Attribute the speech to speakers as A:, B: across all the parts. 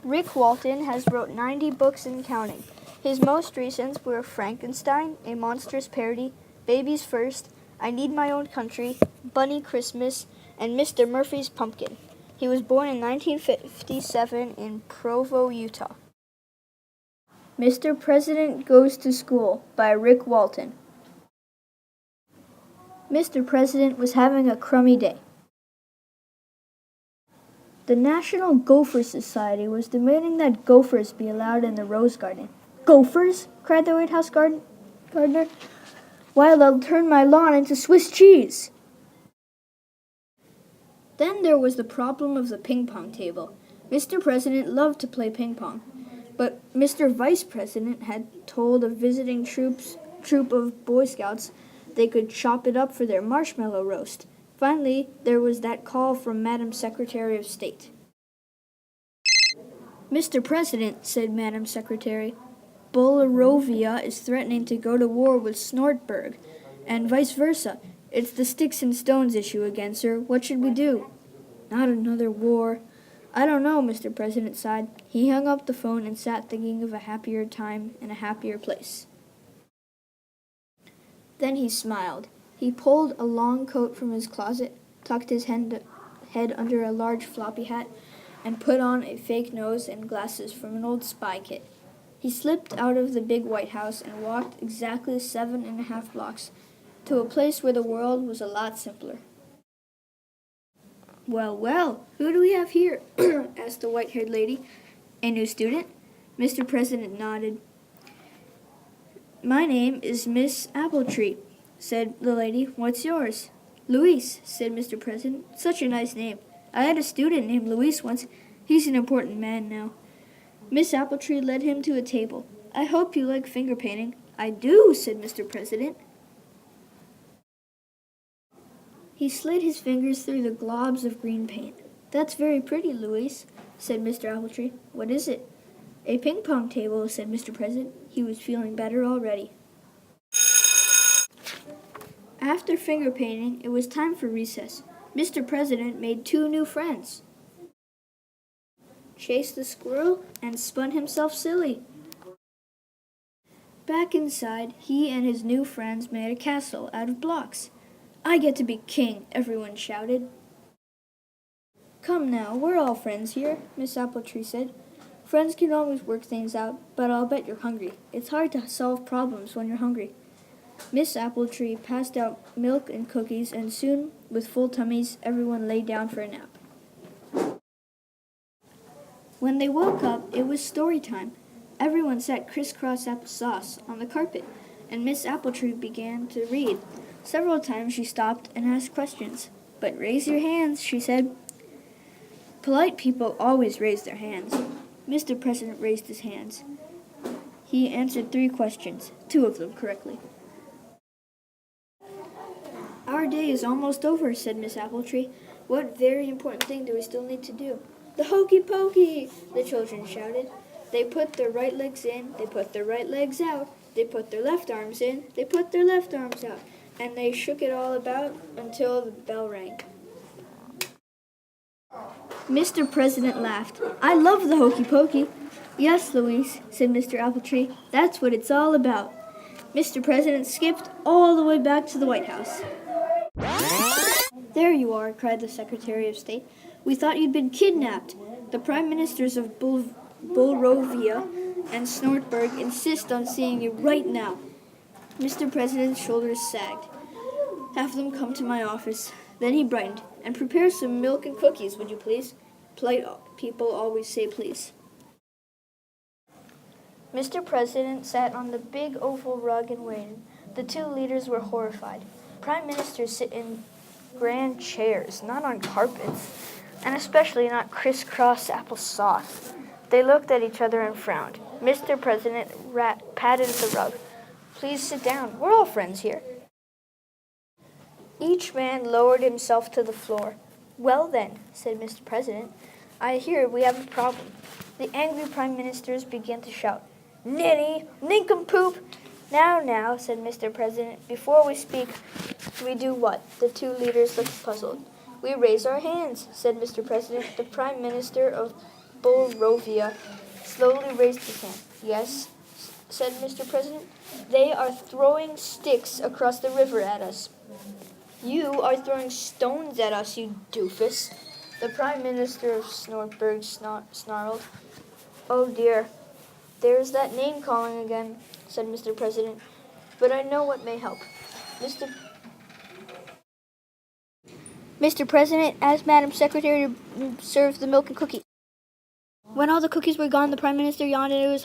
A: Rick Walton has wrote 90 books and counting. His most recent were Frankenstein, a monstrous parody, Babies First, I Need My Own Country, Bunny Christmas, and Mr. Murphy's Pumpkin. He was born in 1957 in Provo, Utah. Mr. President Goes to School by Rick Walton. Mr. President was having a crummy day. The National Gopher Society was demanding that gophers be allowed in the Rose Garden. Gophers? Cried the White House gardener. Why, they'll turn my lawn into Swiss cheese. Then there was the problem of the ping pong table. Mr. President loved to play ping pong, but Mr. Vice President had told a visiting troop of Boy Scouts they could chop it up for their marshmallow roast. Finally, there was that call from Madam Secretary of State. Mr. President, said Madam Secretary, Bularovia is threatening to go to war with Snortberg, and vice versa. It's the sticks and stones issue again, sir. What should we do? Not another war. I don't know, Mr. President sighed. He hung up the phone and sat thinking of a happier time and a happier place. Then he smiled. He pulled a long coat from his closet, tucked his head under a large floppy hat, and put on a fake nose and glasses from an old spy kit. He slipped out of the big White House and walked exactly 7.5 blocks to a place where the world was a lot simpler. Well, who do we have here? Asked the white-haired lady. A new student? Mr. President nodded. My name is Miss Appletree, said the lady. What's yours? Luis, said Mr. President. Such a nice name. I had a student named Luis once. He's an important man now. Miss Appletree led him to a table. I hope you like finger painting. I do, said Mr. President. He slid his fingers through the globs of green paint. That's very pretty, Luis, said Mr. Appletree. What is it? A ping-pong table, said Mr. President. He was feeling better already. After finger painting, it was time for recess. Mr. President made 2 new friends. Chase the squirrel and spun himself silly. Back inside, he and his new friends made a castle out of blocks. I get to be king, everyone shouted. Come now, we're all friends here, Miss Appletree said. Friends can always work things out, but I'll bet you're hungry. It's hard to solve problems when you're hungry. Miss Appletree passed out milk and cookies, and soon, with full tummies, everyone lay down for a nap. When they woke up, it was story time. Everyone sat crisscross applesauce on the carpet, and Miss Appletree began to read. Several times she stopped and asked questions. But raise your hands, she said. Polite people always raise their hands. Mr. President raised his hands. He answered 3 questions, 2 of them correctly. Our day is almost over, said Miss Appletree. What very important thing do we still need to do? The hokey pokey, the children shouted. They put their right legs in, they put their right legs out, they put their left arms in, they put their left arms out, and they shook it all about until the bell rang. Mr. President laughed. I love the hokey pokey. Yes, Luis, said Mr. Appletree. That's what it's all about. Mr. President skipped all the way back to the White House. There you are, cried the Secretary of State. We thought you'd been kidnapped. The Prime Ministers of Bularovia and Snortberg insist on seeing you right now. Mr. President's shoulders sagged. Have them come to my office. Then he brightened. And prepare some milk and cookies, would you please? Polite people always say please. Mr. President sat on the big oval rug and waited. The 2 leaders were horrified. Prime ministers sit in grand chairs, not on carpets, and especially not crisscross applesauce. They looked at each other and frowned. Mr. President patted the rug. Please sit down. We're all friends here. Each man lowered himself to the floor. Well then, said Mr. President, I hear we have a problem. The angry prime ministers began to shout, Ninny! Nincompoop! Now, said Mr. President, before we speak, we do what? The 2 leaders looked puzzled. We raise our hands, said Mr. President. The Prime Minister of Bulrovia slowly raised his hand. Yes, said Mr. President. They are throwing sticks across the river at us. You are throwing stones at us, you doofus. The Prime Minister of Snortberg snarled. Oh dear, there's that name calling again, said Mr. President. But I know what may help. Mr. President asked Madam Secretary to serve the milk and cookies. When all the cookies were gone, the Prime Minister yawned, and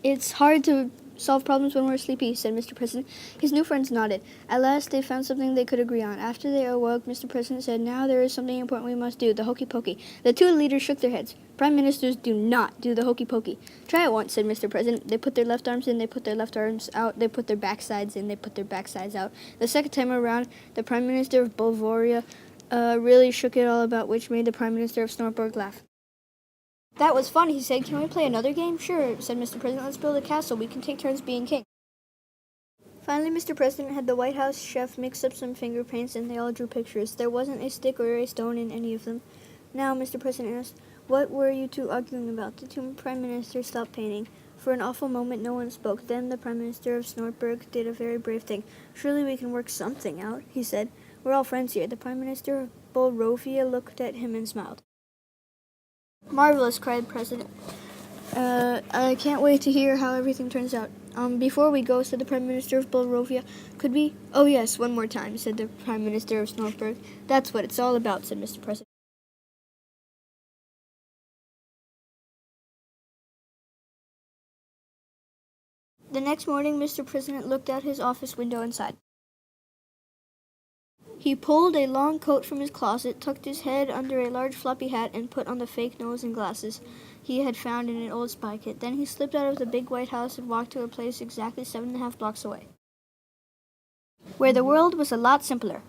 A: it's hard to solve problems when we're sleepy, said Mr. President. His new friends nodded. At last, they found something they could agree on. After they awoke, Mr. President said, now there is something important we must do, the hokey pokey. The two leaders shook their heads. Prime Ministers do not do the hokey pokey. Try it once, said Mr. President. They put their left arms in, they put their left arms out, they put their backsides in, they put their backsides out. The second time around, the Prime Minister of Bulvoria really shook it all about, which made the Prime Minister of Snortberg laugh. That was fun, he said. Can we play another game? Sure, said Mr. President. Let's build a castle. We can take turns being king. Finally, Mr. President had the White House chef mix up some finger paints, and they all drew pictures. There wasn't a stick or a stone in any of them. Now, Mr. President asked, what were you two arguing about? The two prime ministers stopped painting. For an awful moment, no one spoke. Then the Prime Minister of Snortberg did a very brave thing. Surely we can work something out, he said. We're all friends here. The Prime Minister of Bulrovia looked at him and smiled. Marvelous, cried the President. I can't wait to hear how everything turns out. Before we go, said the Prime Minister of Bulrovia, could we? Oh yes, one more time, said the Prime Minister of Snortberg. That's what it's all about, said Mr. President. The next morning, Mr. President looked out his office window and sighed. He pulled a long coat from his closet, tucked his head under a large floppy hat, and put on the fake nose and glasses he had found in an old spy kit. Then he slipped out of the big White House and walked to a place exactly 7.5 blocks away, where the world was a lot simpler.